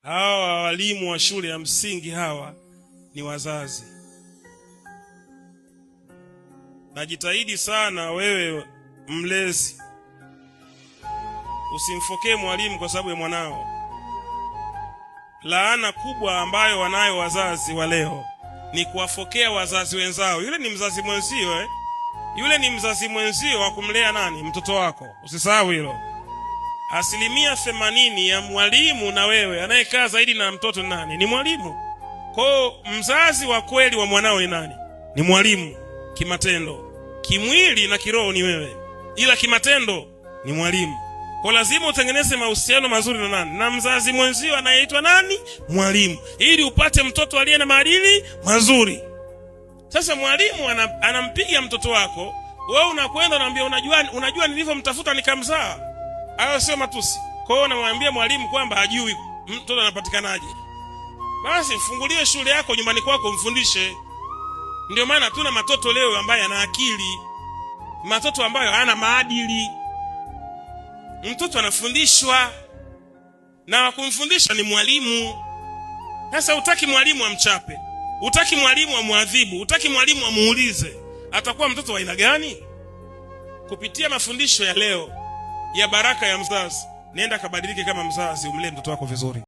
Hawa walimu wa shule ya msingi hawa ni wazazi. Najitahidi sana wewe mlezi, usimfokee mwalimu kwa sababu ya mwanao. Laana kubwa ambayo wanayo wazazi wa leo ni kuwafokea wazazi wenzao. Yule ni mzazi mwenzio Yule ni mzazi mwenzio wa kumlea nani? Mtoto wako. Usisahau hilo. 80% ya mwalimu na wewe anayekaa zaidi na mtoto nani? Ni mwalimu. Kwa mzazi wa kweli wa mwanao ni nani? Ni mwalimu. Kimatendo. Kimwili na kiroho ni wewe, ila kimatendo ni mwalimu. Kwa lazima utengeneze mahusiano mazuri na nani? Na mzazi mwenzio anayeitwa nani? Mwalimu, ili upate mtoto aliye na maadili mazuri. Sasa mwalimu anampiga mtoto wako, wewe unakwenda unamwambia unajua nilivyomtafuta nikamzaa. Hayo sio matusi. Kwa hiyo unamwambia mwalimu kwamba hajui mtoto anapatikanaje. Basi mfungulie shule yako nyumbani kwako, mfundishe. Ndio maana tuna matoto leo ambaye ana akili, matoto ambayo hana maadili. Mtoto anafundishwa na kumfundisha ni mwalimu. Sasa utaki mwalimu amchape, utaki mwalimu amuadhibu, utaki mwalimu amuulize, atakuwa mtoto wa aina gani? Kupitia mafundisho ya leo ya baraka ya mzazi, nenda kabadilike kama mzazi, umlee mtoto wako vizuri.